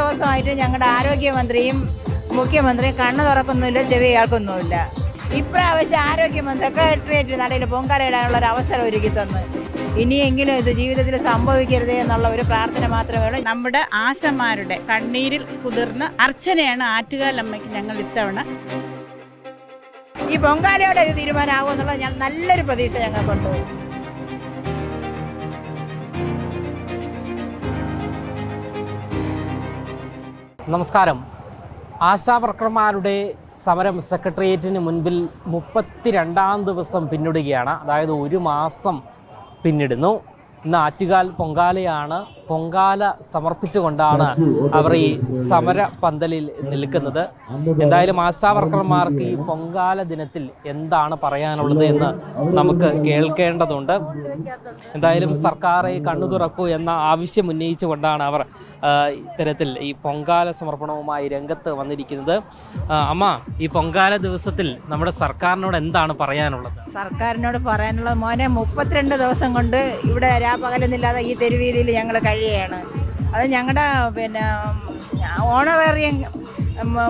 ദിവസമായിട്ട് ഞങ്ങളുടെ ആരോഗ്യമന്ത്രിയും മുഖ്യമന്ത്രിയും കണ്ണു തുറക്കുന്നില്ല, ചെവി കേൾക്കുന്നുമില്ല. ഇപ്രാവശ്യം ആരോഗ്യമന്ത്രി സെക്രട്ടേറിയറ്റ് നടയിൽ പൊങ്കാലയിടാനുള്ള ഒരു അവസരം ഒരുക്കി തന്നു. ഇനിയെങ്കിലും ഇത് ജീവിതത്തിൽ സംഭവിക്കരുതേ എന്നുള്ള ഒരു പ്രാർത്ഥന മാത്രമേ ഉള്ളൂ. നമ്മുടെ ആശമാരുടെ കണ്ണീരിൽ കുതിർന്ന അർച്ചനയാണ് ആറ്റുകാലമ്മയ്ക്ക് ഞങ്ങൾ ഇത്തവണ. ഈ പൊങ്കാലയോടെ ഇത് തീരുമാനമാകുമെന്നുള്ള ഞാൻ നല്ലൊരു പ്രതീക്ഷ ഞങ്ങൾക്കുണ്ട്. നമസ്കാരം. ആശാവർക്കർമാരുടെ സമരം സെക്രട്ടേറിയറ്റിന് മുൻപിൽ 32-ാം ദിവസം പിന്നിടുകയാണ്. അതായത് ഒരു മാസം പിന്നിടുന്നു. ഇന്ന് ആറ്റുകാൽ പൊങ്കാലയാണ്. പൊങ്കാല സമർപ്പിച്ചുകൊണ്ടാണ് അവർ ഈ സമര പന്തലിൽ നിൽക്കുന്നത്. എന്തായാലും ആശാവർക്കർമാർക്ക് ഈ പൊങ്കാല ദിനത്തിൽ എന്താണ് പറയാനുള്ളത് എന്ന് നമുക്ക് കേൾക്കേണ്ടതുണ്ട്. എന്തായാലും സർക്കാരെ കണ്ണു തുറക്കൂ എന്ന ആവശ്യം ഉന്നയിച്ചുകൊണ്ടാണ് അവർ ഇത്തരത്തിൽ ഈ പൊങ്കാല സമർപ്പണവുമായി രംഗത്ത് വന്നിരിക്കുന്നത്. അമ്മ, ഈ പൊങ്കാല ദിവസത്തിൽ നമ്മുടെ സർക്കാരിനോട് എന്താണ് പറയാനുള്ളത്? സർക്കാരിനോട് പറയാനുള്ളത്, മോനെ 32 ദിവസം കൊണ്ട് ഇവിടെ രാപകലെന്നില്ലാതെ ഈ തെരുവീതിയിൽ ഞങ്ങൾ കഴിയുകയാണ്. അത് ഞങ്ങളുടെ ഓണറേറിയം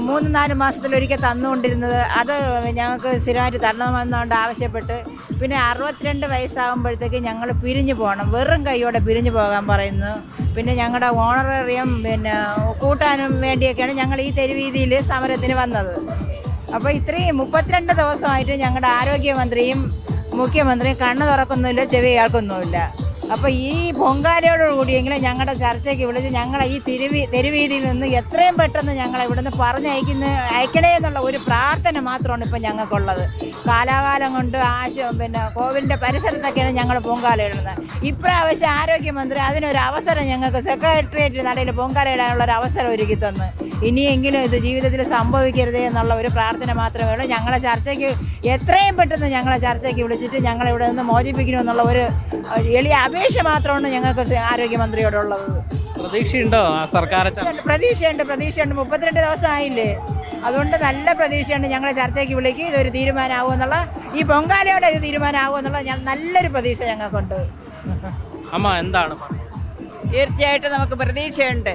3-4 മാസത്തിലൊരിക്കൽ തന്നുകൊണ്ടിരുന്നത് അത് ഞങ്ങൾക്ക് സ്ഥിരമായിട്ട് തരണമെന്നുകൊണ്ട് ആവശ്യപ്പെട്ട് പിന്നെ 62 വയസ്സാകുമ്പോഴത്തേക്ക് ഞങ്ങൾ പിരിഞ്ഞു പോകണം, വെറും കൈയോടെ പിരിഞ്ഞു പോകാൻ പറയുന്നു. പിന്നെ ഞങ്ങളുടെ ഓണറേറിയം കൂട്ടാനും വേണ്ടിയൊക്കെയാണ് ഞങ്ങൾ ഈ തെരുവീതിയിൽ സമരത്തിന് വന്നത്. അപ്പോൾ ഇത്രയും 32 ദിവസമായിട്ട് ഞങ്ങളുടെ ആരോഗ്യമന്ത്രിയും മുഖ്യമന്ത്രിയും കണ്ണു തുറക്കുന്നില്ല, ചെവി കേൾക്കുന്നുമില്ല. അപ്പോൾ ഈ പൊങ്കാലയോടുകൂടിയെങ്കിലും ഞങ്ങളുടെ ചർച്ചയ്ക്ക് വിളിച്ച് ഞങ്ങളെ ഈ തെരുവീതിയിൽ നിന്ന് എത്രയും പെട്ടെന്ന് ഞങ്ങളെ ഇവിടുന്ന് അയക്കണേ എന്നുള്ള ഒരു പ്രാർത്ഥന മാത്രമാണ് ഇപ്പം ഞങ്ങൾക്കുള്ളത്. കാലാകാലം കൊണ്ട് കോവിലിൻ്റെ പരിസരത്തൊക്കെയാണ് ഞങ്ങൾ പൊങ്കാല ഇടുന്നത്. ഇപ്രാവശ്യം ആരോഗ്യമന്ത്രി അതിനൊരു അവസരം ഞങ്ങൾക്ക് സെക്രട്ടേറിയറ്റ് നടയിൽ പൊങ്കാല ഇടാനുള്ള ഒരു അവസരം ഒരുക്കി തന്നു. ഇനിയെങ്കിലും ഇത് ജീവിതത്തിൽ സംഭവിക്കരുതേ എന്നുള്ള ഒരു പ്രാർത്ഥന മാത്രമേ ഉള്ളൂ. ഞങ്ങളെ ചർച്ചയ്ക്ക് എത്രയും പെട്ടെന്ന് ഞങ്ങളെ ചർച്ചയ്ക്ക് വിളിച്ചിട്ട് ഞങ്ങളിവിടെ നിന്ന് മോചിപ്പിക്കണമെന്നുള്ള ഒരു എളിയ അപേക്ഷ മാത്രമാണ് ഞങ്ങൾക്ക് ആരോഗ്യമന്ത്രിയോടുള്ളത്. പ്രതീക്ഷയുണ്ടോ സർക്കാർ? പ്രതീക്ഷയുണ്ട്. 32 ദിവസം ആയില്ലേ, അതുകൊണ്ട് നല്ല പ്രതീക്ഷയുണ്ട്. ഞങ്ങളെ ചർച്ചയ്ക്ക് വിളിക്കും, ഇതൊരു തീരുമാനമാകുമെന്നുള്ള, ഈ പൊങ്കാലയോടെ ഇത് തീരുമാനമാകുമെന്നുള്ള ഞാൻ നല്ലൊരു പ്രതീക്ഷ ഞങ്ങൾക്കുണ്ട്. അമ്മ, എന്താണ്? തീർച്ചയായിട്ടും നമുക്ക് പ്രതീക്ഷയുണ്ട്.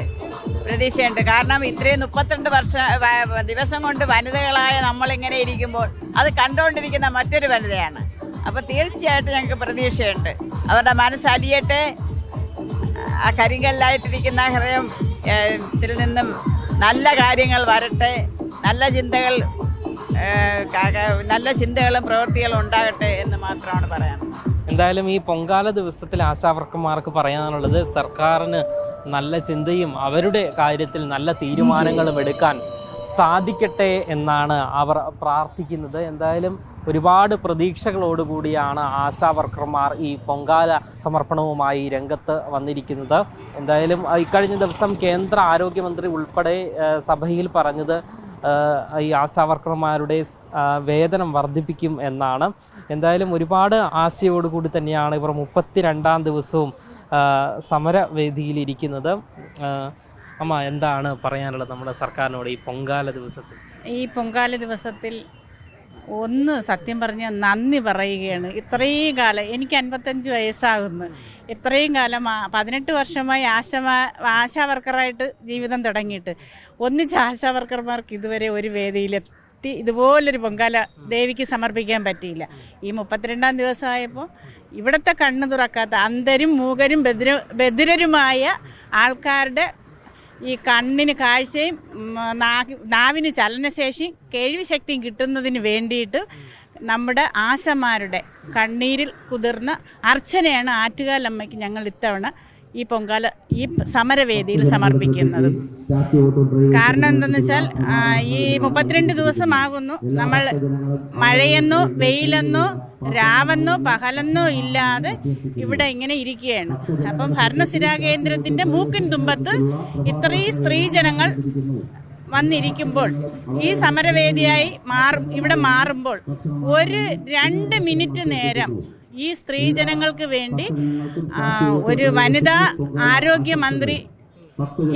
കാരണം ഇത്രയും 32 ദിവസം കൊണ്ട് വനിതകളായ നമ്മളിങ്ങനെ ഇരിക്കുമ്പോൾ അത് കണ്ടുകൊണ്ടിരിക്കുന്ന മറ്റൊരു വനിതയാണ്. അപ്പോൾ തീർച്ചയായിട്ടും ഞങ്ങൾക്ക് പ്രതീക്ഷയുണ്ട്. അവരുടെ മനസ്സലിയട്ടെ, ആ കരിങ്കല്ലായിട്ടിരിക്കുന്ന ഹൃദയത്തിൽ നിന്നും നല്ല കാര്യങ്ങൾ വരട്ടെ, നല്ല ചിന്തകളും പ്രവൃത്തികളും ഉണ്ടാകട്ടെ എന്ന് മാത്രമാണ് പറയാനുള്ളത്. എന്തായാലും ഈ പൊങ്കാല ദിവസത്തിൽ ആശാവർക്കർമാർക്ക് പറയാനുള്ളത്, സർക്കാരിന് നല്ല ചിന്തയും അവരുടെ കാര്യത്തിൽ നല്ല തീരുമാനങ്ങളും എടുക്കാൻ സാധിക്കട്ടെ എന്നാണ് അവർ പ്രാർത്ഥിക്കുന്നത്. എന്തായാലും ഒരുപാട് പ്രതീക്ഷകളോടുകൂടിയാണ് ആശാവർക്കർമാർ ഈ പൊങ്കാല സമർപ്പണവുമായി രംഗത്ത് വന്നിരിക്കുന്നത്. എന്തായാലും ഇക്കഴിഞ്ഞ ദിവസം കേന്ദ്ര ആരോഗ്യമന്ത്രി ഉൾപ്പെടെ സഭയിൽ പറഞ്ഞത് ഈ ആശാവർക്കർമാരുടെ വേതനം വർദ്ധിപ്പിക്കും എന്നാണ്. എന്തായാലും ഒരുപാട് ആശയോടുകൂടി തന്നെയാണ് ഇവർ 32-ാം ദിവസവും സമരവേദിയിലിരിക്കുന്നത്. അമ്മ, എന്താണ് പറയാനുള്ളത് നമ്മുടെ സർക്കാരിനോട് ഈ പൊങ്കാല ദിവസത്തിൽ? ഈ പൊങ്കാല ദിവസത്തിൽ സത്യം പറഞ്ഞാൽ നന്ദി പറയുകയാണ്. ഇത്രയും കാലം, എനിക്ക് 55 വയസ്സാകുന്നു. ഇത്രയും കാലം 18 വർഷമായി ആശാവർക്കറായിട്ട് ജീവിതം തുടങ്ങിയിട്ട് ഒന്നിച്ച് ആശാവർക്കർമാർക്ക് ഇതുവരെ ഒരു വേദിയിലെത്തി ഇതുപോലൊരു പൊങ്കാല ദേവിക്ക് സമർപ്പിക്കാൻ പറ്റിയില്ല. ഈ 32-ാം ദിവസമായപ്പോൾ ഇവിടുത്തെ കണ്ണു തുറക്കാത്ത അന്ധരും മൂകരും ബധിരരുമായ ആൾക്കാരുടെ ഈ കണ്ണിന് കാഴ്ചയും നാവിന് ചലനശേഷിയും കേൾവി ശക്തിയും കിട്ടുന്നതിന് വേണ്ടിയിട്ട് നമ്മുടെ ആശമാരുടെ കണ്ണീരിൽ കുതിർന്ന അർച്ചനയാണ് ആറ്റുകാലമ്മയ്ക്ക് ഞങ്ങൾ ഇത്തവണ ഈ പൊങ്കാല ഈ സമരവേദിയിൽ സമർപ്പിക്കുന്നത്. കാരണം എന്തെന്ന് വെച്ചാൽ ഈ 32 ദിവസമാകുന്നു നമ്മൾ മഴയെന്നോ വെയിലെന്നോ രാവെന്നോ പകലെന്നോ ഇല്ലാതെ ഇവിടെ ഇങ്ങനെ ഇരിക്കുകയാണ്. അപ്പം ഭരണസിരാ കേന്ദ്രത്തിന്റെ മൂക്കിൻ തുമ്പത്ത് ഇത്രയും സ്ത്രീജനങ്ങൾ വന്നിരിക്കുമ്പോൾ ഈ സമരവേദിയായി ഇവിടെ മാറുമ്പോൾ 2 മിനിറ്റ് നേരം ഈ സ്ത്രീജനങ്ങൾക്ക് വേണ്ടി ഒരു വനിതാ ആരോഗ്യമന്ത്രി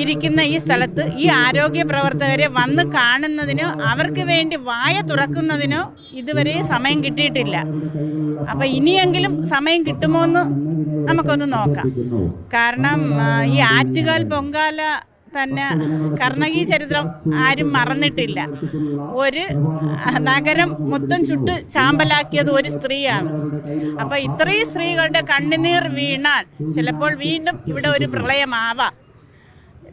ഇരിക്കുന്ന ഈ സ്ഥലത്ത് ഈ ആരോഗ്യ പ്രവർത്തകരെ വന്ന് കാണുന്നതിനോ അവർക്ക് വേണ്ടി വായ തുറക്കുന്നതിനോ ഇതുവരെ സമയം കിട്ടിയിട്ടില്ല. അപ്പം ഇനിയെങ്കിലും സമയം കിട്ടുമോ എന്ന് നമുക്കൊന്ന് നോക്കാം. കാരണം ഈ ആറ്റുകാൽ പൊങ്കാല തന്നെ കർണകി ചരിത്രം ആരും മറന്നിട്ടില്ല. ഒരു നഗരം മൊത്തം ചുട്ട് ചാമ്പലാക്കിയത് ഒരു സ്ത്രീയാണ്. അപ്പം ഇത്രയും സ്ത്രീകളുടെ കണ്ണുനീർ വീണാൽ ചിലപ്പോൾ വീണ്ടും ഇവിടെ ഒരു പ്രളയമാവാം.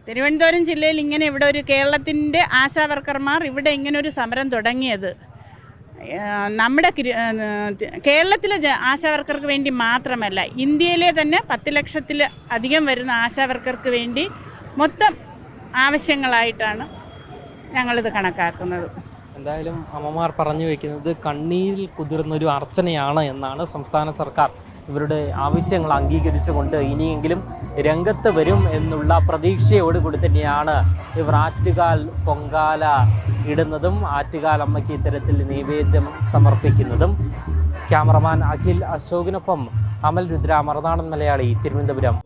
തിരുവനന്തപുരം ജില്ലയിൽ ഇങ്ങനെ ഇവിടെ ഒരു കേരളത്തിൻ്റെ ആശാവർക്കർമാർ ഇവിടെ ഇങ്ങനെ ഒരു സമരം തുടങ്ങിയത് നമ്മുടെ കേരളത്തിലെ ആശാവർക്കർക്ക് വേണ്ടി മാത്രമല്ല, ഇന്ത്യയിലെ തന്നെ 10 ലക്ഷത്തിൽ അധികം വരുന്ന ആശാവർക്കർക്ക് വേണ്ടി മൊത്തം ആവശ്യങ്ങളായിട്ടാണ് ഞങ്ങളിത് കണക്കാക്കുന്നത്. എന്തായാലും അമ്മമാർ പറഞ്ഞു വയ്ക്കുന്നത് കണ്ണീരിൽ കുതിർന്നൊരു അർച്ചനയാണ് എന്നാണ്. സംസ്ഥാന സർക്കാർ ഇവരുടെ ആവശ്യങ്ങൾ അംഗീകരിച്ചുകൊണ്ട് ഇനിയെങ്കിലും രംഗത്ത് വരും എന്നുള്ള പ്രതീക്ഷയോടുകൂടി തന്നെയാണ് ഇവർ ആറ്റുകാൽ പൊങ്കാല ഇടുന്നതും ആറ്റുകാൽ അമ്മയ്ക്ക് ഇത്തരത്തിൽ നൈവേദ്യം സമർപ്പിക്കുന്നതും. ക്യാമറമാൻ അഖിൽ അശോകിനൊപ്പം അമൽ രുദ്ര, മറുനാടൻ മലയാളി, തിരുവനന്തപുരം.